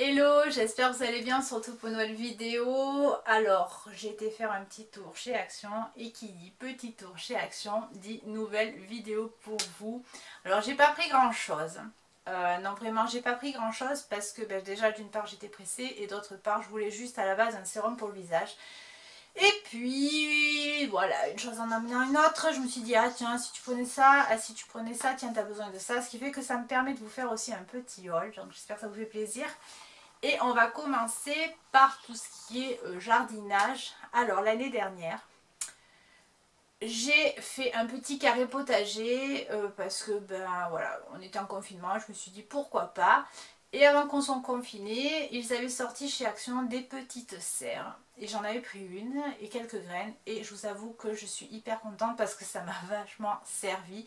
Hello, j'espère que vous allez bien, surtout pour une nouvelle vidéo. Alors, j'ai été faire un petit tour chez Action et qui dit petit tour chez Action dit nouvelle vidéo pour vous. Alors, j'ai pas pris grand chose. Non, vraiment, j'ai pas pris grand chose parce que déjà, d'une part, j'étais pressée et d'autre part, je voulais juste à la base un sérum pour le visage. Et puis, voilà, une chose en amenant une autre, je me suis dit, ah tiens, si tu prenais ça, ah si tu prenais ça, tiens, t'as besoin de ça. Ce qui fait que ça me permet de vous faire aussi un petit haul, donc j'espère que ça vous fait plaisir. Et on va commencer par tout ce qui est jardinage. Alors l'année dernière, j'ai fait un petit carré potager parce que ben voilà, on était en confinement, je me suis dit pourquoi pas. Et avant qu'on soit confinés, ils avaient sorti chez Action des petites serres. Et j'en avais pris une et quelques graines. Et je vous avoue que je suis hyper contente parce que ça m'a vachement servi.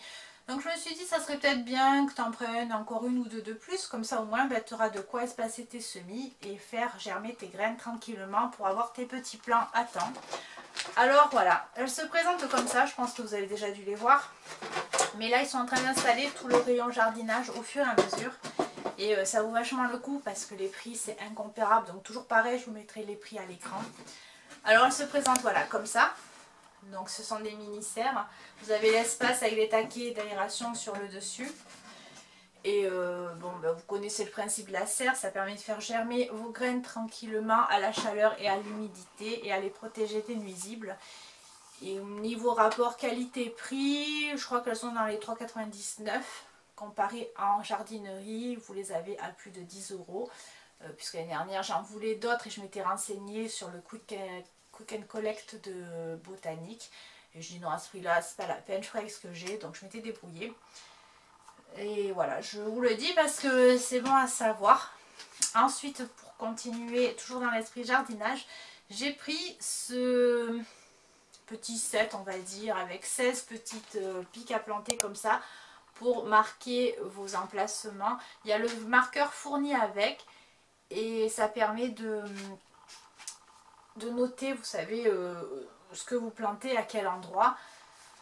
Donc je me suis dit ça serait peut-être bien que tu en prennes encore une ou deux de plus. Comme ça au moins ben, tu auras de quoi espacer tes semis et faire germer tes graines tranquillement pour avoir tes petits plants à temps. Alors voilà, elles se présentent comme ça, je pense que vous avez déjà dû les voir. Mais là ils sont en train d'installer tout le rayon jardinage au fur et à mesure. Et ça vaut vachement le coup parce que les prix c'est incomparable. Donc toujours pareil, je vous mettrai les prix à l'écran. Alors elles se présentent voilà comme ça. Donc ce sont des mini-serres. Vous avez l'espace avec les taquets d'aération sur le dessus. Et bon, ben, vous connaissez le principe de la serre, ça permet de faire germer vos graines tranquillement à la chaleur et à l'humidité et à les protéger des nuisibles. Et au niveau rapport qualité-prix, je crois qu'elles sont dans les 3,99 €. Comparé en jardinerie, vous les avez à plus de 10 €. Puisque l'année dernière j'en voulais d'autres et je m'étais renseignée sur le Quick and Collect de Botanique. Et je dis non, à ce prix-là, c'est pas la peine, je ferai avec ce que j'ai, donc je m'étais débrouillée. Et voilà, je vous le dis parce que c'est bon à savoir. Ensuite, pour continuer, toujours dans l'esprit jardinage, j'ai pris ce petit set, on va dire, avec 16 petites piques à planter comme ça, pour marquer vos emplacements. Il y a le marqueur fourni avec, et ça permet de noter, vous savez, ce que vous plantez, à quel endroit.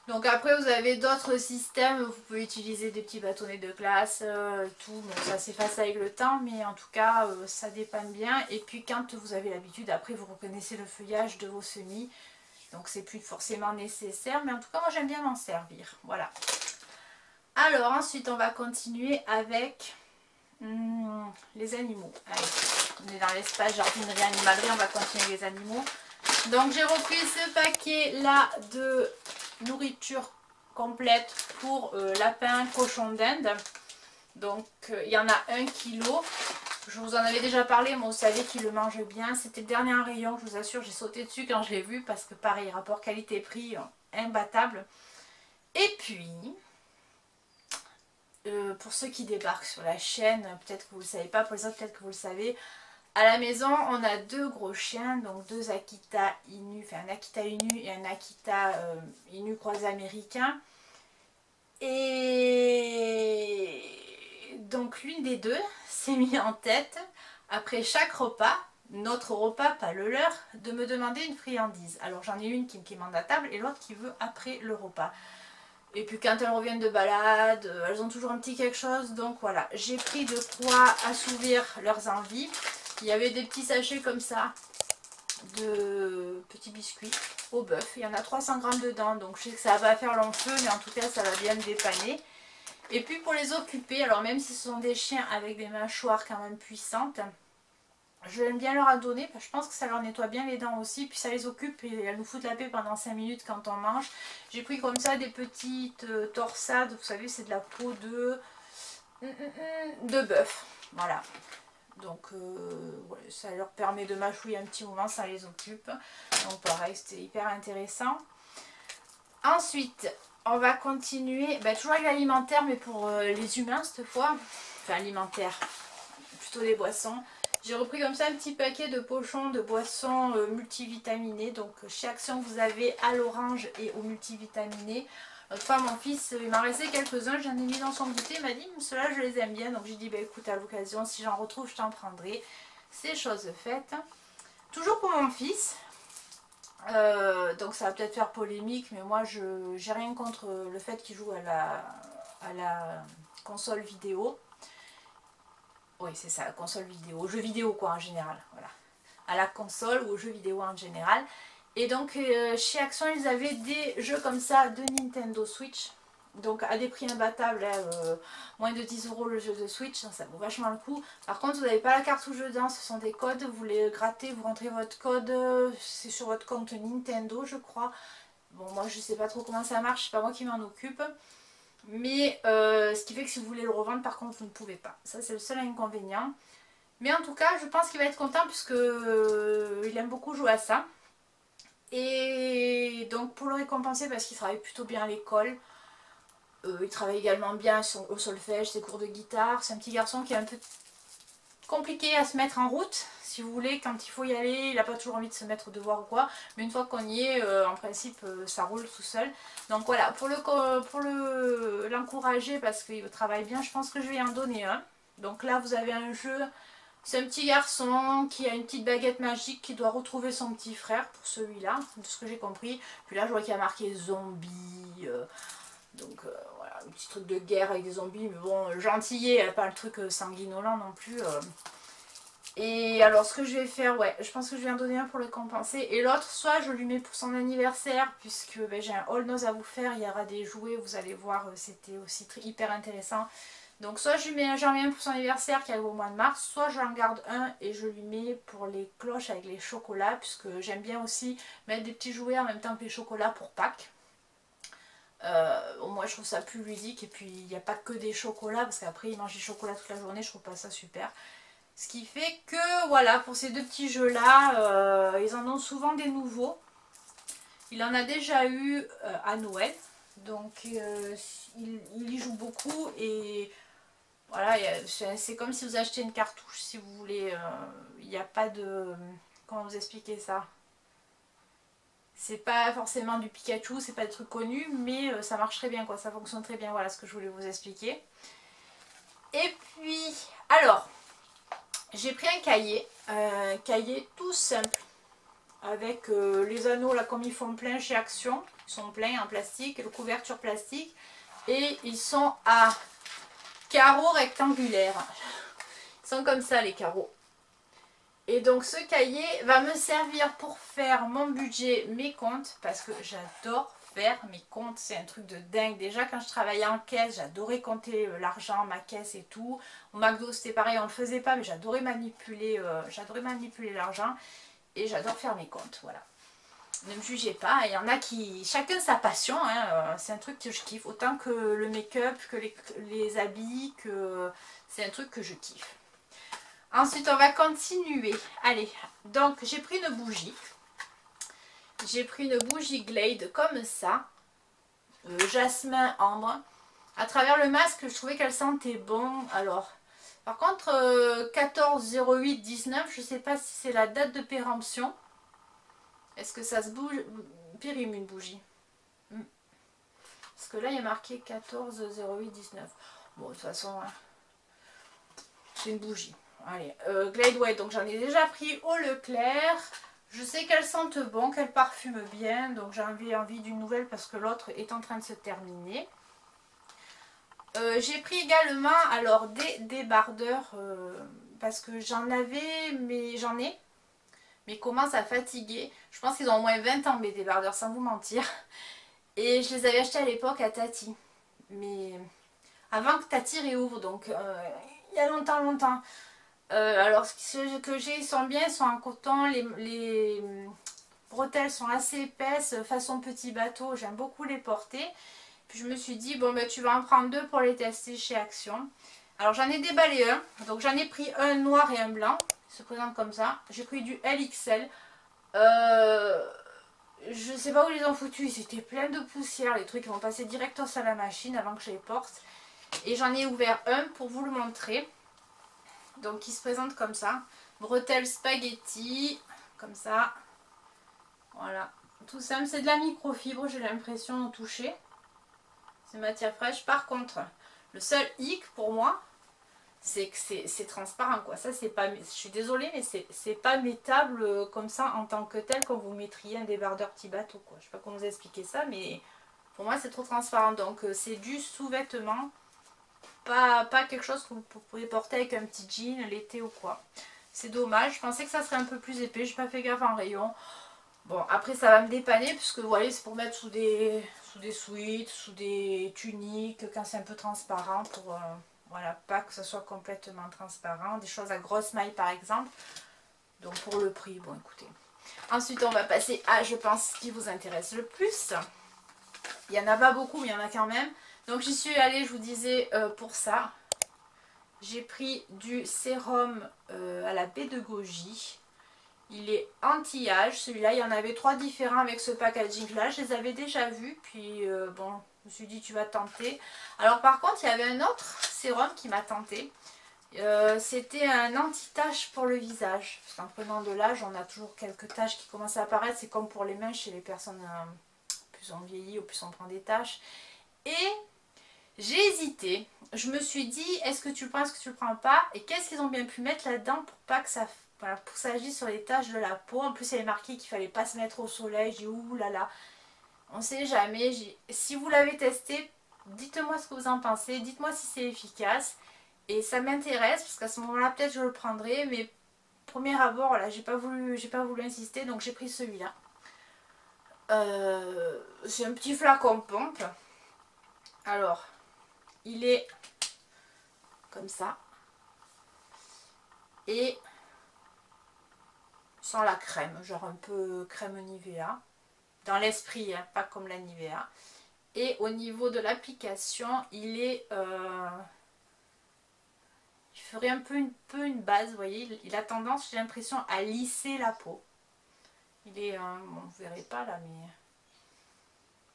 Donc après vous avez d'autres systèmes, vous pouvez utiliser des petits bâtonnets de glace, tout, bon ça s'efface avec le temps, mais en tout cas ça dépanne bien. Et puis quand vous avez l'habitude, après vous reconnaissez le feuillage de vos semis, donc c'est plus forcément nécessaire, mais en tout cas moi j'aime bien m'en servir, voilà. Alors ensuite on va continuer avec les animaux. Allez, on est dans l'espace jardinerie animalerie, on va continuer les animaux. Donc j'ai repris ce paquet là de nourriture complète pour lapins, cochons d'Inde. Donc il y en a 1 kg. Je vous en avais déjà parlé, mais vous savez qu'ils le mangent bien. C'était le dernier rayon, je vous assure, j'ai sauté dessus quand je l'ai vu parce que pareil, rapport qualité-prix imbattable. Et puis, pour ceux qui débarquent sur la chaîne, peut-être que vous ne le savez pas, pour les autres peut-être que vous le savez, à la maison on a 2 gros chiens, donc 2 Akita Inu, enfin un Akita Inu et un Akita Inu croisé américain. Et donc l'une des deux s'est mis en tête, après chaque repas, notre repas, pas le leur, de me demander une friandise. Alors j'en ai une qui me commande à table et l'autre qui veut après le repas. Et puis quand elles reviennent de balade, elles ont toujours un petit quelque chose. Donc voilà, j'ai pris de quoi assouvir leurs envies. Il y avait des petits sachets comme ça, de petits biscuits au bœuf. Il y en a 300 grammes dedans, donc je sais que ça va faire long feu, mais en tout cas ça va bien me dépanner. Et puis pour les occuper, alors même si ce sont des chiens avec des mâchoires quand même puissantes, j'aime bien leur en donner, parce que je pense que ça leur nettoie bien les dents aussi, puis ça les occupe et elles nous foutent la paix pendant 5 minutes quand on mange. J'ai pris comme ça des petites torsades, vous savez c'est de la peau de bœuf, voilà. Donc ouais, ça leur permet de mâchouiller un petit moment, ça les occupe. Donc pareil, c'était hyper intéressant. Ensuite, on va continuer, toujours avec l'alimentaire, mais pour les humains cette fois. Enfin alimentaire, plutôt des boissons. J'ai repris comme ça un petit paquet de pochons de boissons multivitaminées. Donc chez Action vous avez à l'orange et au multivitaminé. L'autre fois mon fils, il m'a resté quelques-uns, j'en ai mis dans son goûter, il m'a dit ceux-là je les aime bien. Donc j'ai dit écoute, à l'occasion si j'en retrouve je t'en prendrai. C'est chose faite. Toujours pour mon fils. Donc ça va peut-être faire polémique, mais moi je j'ai rien contre le fait qu'il joue à la console vidéo. Oui, c'est ça, la console vidéo, aux jeux vidéo quoi en général, voilà. À la console ou aux jeux vidéo en général. Et donc chez Action, ils avaient des jeux comme ça de Nintendo Switch. Donc à des prix imbattables, hein, moins de 10 € le jeu de Switch, ça vaut vachement le coup. Par contre, vous n'avez pas la cartouche dedans, ce sont des codes, vous les grattez, vous rentrez votre code, c'est sur votre compte Nintendo je crois. Bon, moi je sais pas trop comment ça marche, c'est pas moi qui m'en occupe. Mais ce qui fait que si vous voulez le revendre, par contre, vous ne pouvez pas. Ça, c'est le seul inconvénient. Mais en tout cas, je pense qu'il va être content puisque il aime beaucoup jouer à ça. Et donc, pour le récompenser, parce qu'il travaille plutôt bien à l'école, il travaille également bien au solfège, ses cours de guitare. C'est un petit garçon qui est un peu compliqué à se mettre en route, si vous voulez, quand il faut y aller, il n'a pas toujours envie de se mettre au devoir ou quoi, mais une fois qu'on y est, en principe, ça roule tout seul. Donc voilà, pour l'encourager, parce qu'il travaille bien, je pense que je vais en donner un. Donc là, vous avez un jeu, c'est un petit garçon qui a une petite baguette magique qui doit retrouver son petit frère, pour celui-là, de ce que j'ai compris. Puis là, je vois qu'il y a marqué zombie, donc voilà, un petit truc de guerre avec des zombies, mais bon, gentillet, pas le truc sanguinolent non plus. Et alors ce que je vais faire, ouais, je pense que je vais en donner un pour le compenser. Et l'autre, soit je lui mets pour son anniversaire, puisque ben, j'ai un haul nose à vous faire, il y aura des jouets, vous allez voir, c'était aussi hyper intéressant. Donc soit j'en mets un pour son anniversaire qui arrive au mois de mars, soit j'en garde un et je lui mets pour les cloches avec les chocolats, puisque j'aime bien aussi mettre des petits jouets en même temps que les chocolats pour Pâques. Moi je trouve ça plus ludique, et puis il n'y a pas que des chocolats, parce qu'après il mange des chocolats toute la journée, je trouve pas ça super. Ce qui fait que voilà, pour ces deux petits jeux là, ils en ont souvent des nouveaux. Il en a déjà eu à Noël, donc il y joue beaucoup, et voilà, c'est comme si vous achetez une cartouche si vous voulez. Il n'y a pas de... Comment vous expliquer ça? C'est pas forcément du Pikachu, c'est pas des trucs connus, mais ça marche très bien quoi, ça fonctionne très bien, voilà ce que je voulais vous expliquer. Et puis, alors, j'ai pris un cahier tout simple, avec les anneaux là comme ils font plein chez Action, ils sont pleins en plastique, le couverture plastique, et ils sont à carreaux rectangulaires. Ils sont comme ça les carreaux. Et donc ce cahier va me servir pour faire mon budget, mes comptes, parce que j'adore faire mes comptes, c'est un truc de dingue. Déjà quand je travaillais en caisse, j'adorais compter l'argent, ma caisse et tout. Au McDo c'était pareil, on le faisait pas, mais j'adorais manipuler l'argent, et j'adore faire mes comptes, voilà. Ne me jugez pas, il y en a qui... Chacun sa passion, hein, c'est un truc que je kiffe, autant que le make-up, que les habits, que c'est un truc que je kiffe. Ensuite, on va continuer. Allez, donc j'ai pris une bougie. J'ai pris une bougie Glade comme ça. Jasmin ambre. À travers le masque, je trouvais qu'elle sentait bon. Alors, par contre, 14/08/19, je ne sais pas si c'est la date de péremption. Est-ce que ça se périme une bougie? Parce que là, il y a marqué 14/08/19. Bon, de toute façon, hein, c'est une bougie. Allez, Glade White, donc j'en ai déjà pris au Leclerc. Je sais qu'elles sentent bon, qu'elles parfument bien, donc j'ai envie d'une nouvelle parce que l'autre est en train de se terminer. J'ai pris également alors des débardeurs parce que j'en avais, mais j'en ai, mais commence à fatiguer. Je pense qu'ils ont au moins 20 ans mes débardeurs, sans vous mentir. Et je les avais achetés à l'époque à Tati, mais avant que Tati réouvre, donc il y a longtemps. Alors ceux que j'ai, ils sont bien, ils sont en coton, les bretelles sont assez épaisses, façon petit bateau, j'aime beaucoup les porter. Puis je me suis dit, bon ben tu vas en prendre deux pour les tester chez Action. Alors j'en ai déballé un, donc j'en ai pris un noir et un blanc, ils se présentent comme ça. J'ai pris du LXL. Je sais pas où ils les ont foutus, ils étaient pleins de poussière, les trucs, ils vont passer directement à la machine avant que je les porte. Et j'en ai ouvert un pour vous le montrer. Donc il se présente comme ça. Bretelles spaghetti, comme ça. Voilà, tout simple. C'est de la microfibre, j'ai l'impression, au toucher. C'est matière fraîche. Par contre, le seul hic pour moi, c'est que c'est transparent quoi. Ça c'est pas, je suis désolée, mais c'est pas mettable comme ça en tant que tel, quand vous mettriez un débardeur petit bateau quoi. Je sais pas comment vous expliquer ça, mais pour moi c'est trop transparent. Donc c'est du sous-vêtement. pas quelque chose que vous pouvez porter avec un petit jean l'été ou quoi. C'est dommage, je pensais que ça serait un peu plus épais, j'ai pas fait gaffe en rayon. Bon, après ça va me dépanner puisque vous voyez, c'est pour mettre sous des sweats, sous des tuniques, quand c'est un peu transparent, pour voilà, pas que ça soit complètement transparent. Des choses à grosse maille par exemple. Donc pour le prix, bon écoutez. Ensuite on va passer à, je pense, ce qui vous intéresse le plus. Il n'y en a pas beaucoup, mais il y en a quand même. Donc j'y suis allée, je vous disais, pour ça. J'ai pris du sérum à la baie de goji. Il est anti-âge, celui-là. Il y en avait 3 différents avec ce packaging-là. Je les avais déjà vus, puis bon, je me suis dit tu vas tenter. Alors par contre, il y avait un autre sérum qui m'a tenté. C'était un anti-tache pour le visage. Parce qu'en prenant de l'âge, on a toujours quelques taches qui commencent à apparaître. C'est comme pour les mains chez les personnes plus on vieillit ou plus on prend des taches. Et j'ai hésité. Je me suis dit, est-ce que tu le prends, est-ce que tu le prends pas? Et qu'est-ce qu'ils ont bien pu mettre là-dedans pour pas que ça... Voilà, pour que ça agisse sur les taches de la peau. En plus, il y avait marqué qu'il fallait pas se mettre au soleil. J'ai dit, ouh là là. On sait jamais. Si vous l'avez testé, dites-moi ce que vous en pensez. Dites-moi si c'est efficace. Et ça m'intéresse, parce qu'à ce moment-là, peut-être je le prendrai. Mais premier abord, voilà, j'ai pas voulu insister. Donc j'ai pris celui-là. C'est un petit flacon pompe. Alors, il est comme ça. Et sans la crème, genre un peu crème Nivea. Dans l'esprit, hein, pas comme la Nivea. Et au niveau de l'application, il est... il ferait un peu une base, vous voyez. Il a tendance, j'ai l'impression, à lisser la peau. Il est... bon, vous verrez pas là, mais...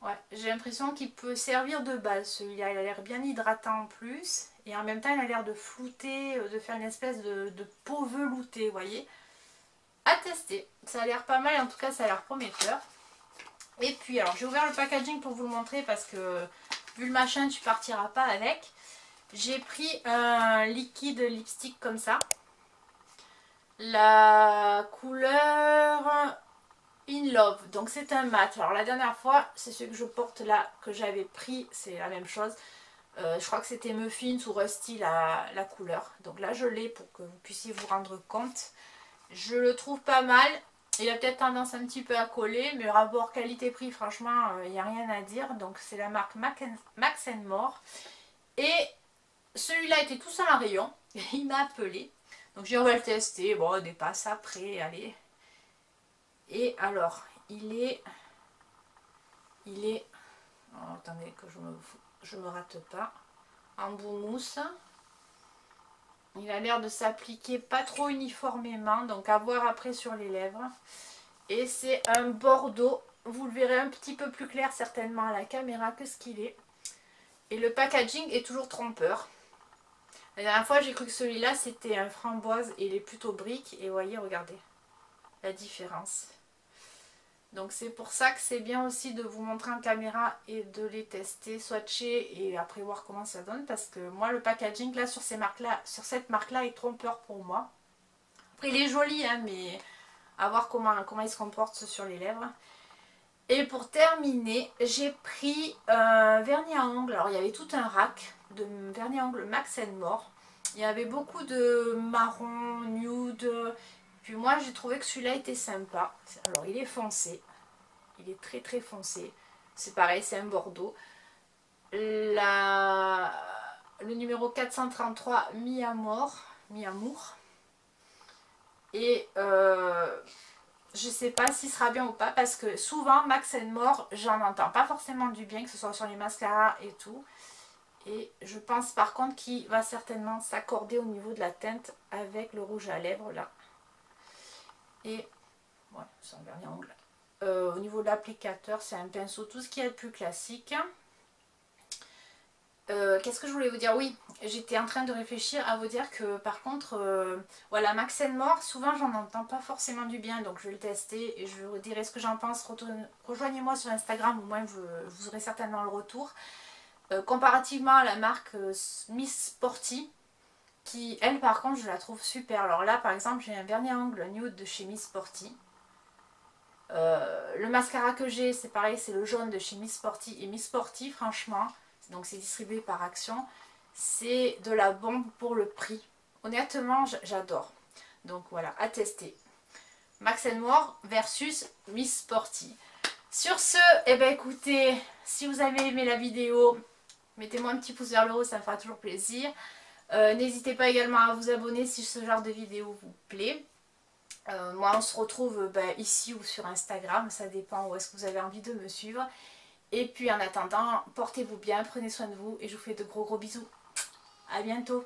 Ouais, j'ai l'impression qu'il peut servir de base celui-là. Il a l'air bien hydratant en plus. Et en même temps, il a l'air de flouter, de faire une espèce de peau veloutée, vous voyez. À tester. Ça a l'air pas mal, en tout cas, ça a l'air prometteur. Et puis, alors, j'ai ouvert le packaging pour vous le montrer parce que, vu le machin, tu partiras pas avec. J'ai pris un liquide lipstick comme ça. La couleur... In Love, donc c'est un mat. Alors la dernière fois, c'est celui que je porte là, que j'avais pris, c'est la même chose. Je crois que c'était Muffins ou Rusty la couleur. Donc là je l'ai pour que vous puissiez vous rendre compte. Je le trouve pas mal. Il a peut-être tendance un petit peu à coller, mais rapport qualité-prix, franchement, il n'y a rien à dire. Donc c'est la marque Max More. Et celui-là était tout seul en rayon. Il m'a appelé. Donc j'ai dit on va le tester. Bon, on dépasse après, allez. Et alors, il est... Oh, attendez que je me rate pas. En bout mousse. Il a l'air de s'appliquer pas trop uniformément. Donc à voir après sur les lèvres. Et c'est un bordeaux. Vous le verrez un petit peu plus clair certainement à la caméra que ce qu'il est. Et le packaging est toujours trompeur. La dernière fois j'ai cru que celui-là c'était un framboise et il est plutôt brique. Et voyez, regardez la différence. Donc c'est pour ça que c'est bien aussi de vous montrer en caméra et de les tester, swatcher et après voir comment ça donne. Parce que moi le packaging là sur cette marque là est trompeur pour moi. Après il est joli hein, mais à voir comment il se comporte sur les lèvres. Et pour terminer, j'ai pris un vernis à ongles. Alors il y avait tout un rack de vernis à ongles Max More. Il y avait beaucoup de marron, nude. Puis moi j'ai trouvé que celui-là était sympa. Alors il est foncé. Il est très très foncé. C'est pareil, c'est un bordeaux. Le numéro 433, Mi-Amour. Et je sais pas s'il sera bien ou pas. Parce que souvent Max More, j'en entends pas forcément du bien. Que ce soit sur les mascaras et tout. Et je pense par contre qu'il va certainement s'accorder au niveau de la teinte avec le rouge à lèvres là. Et voilà, c'est un vernis à ongles. Au niveau de l'applicateur, c'est un pinceau, tout ce qui est plus classique. Qu'est-ce que je voulais vous dire? Oui, j'étais en train de réfléchir à vous dire que par contre, voilà, Max More, souvent j'en entends pas forcément du bien, donc je vais le tester et je vous dirai ce que j'en pense. Rejoignez-moi sur Instagram, au moins vous aurez certainement le retour. Comparativement à la marque Miss Sporty, qui elle par contre je la trouve super. Alors là par exemple j'ai un vernis à ongles nude de chez Miss Sporty. Le mascara que j'ai c'est pareil, c'est le jaune de chez Miss Sporty. Et Miss Sporty franchement, donc c'est distribué par Action, c'est de la bombe pour le prix. Honnêtement, j'adore. Donc voilà, à tester. Max More versus Miss Sporty. Sur ce, eh ben écoutez, si vous avez aimé la vidéo, mettez-moi un petit pouce vers le haut, ça me fera toujours plaisir. N'hésitez pas également à vous abonner si ce genre de vidéo vous plaît. Moi on se retrouve ici ou sur Instagram, ça dépend où est-ce que vous avez envie de me suivre. Et puis en attendant, portez-vous bien, prenez soin de vous et je vous fais de gros bisous. À bientôt.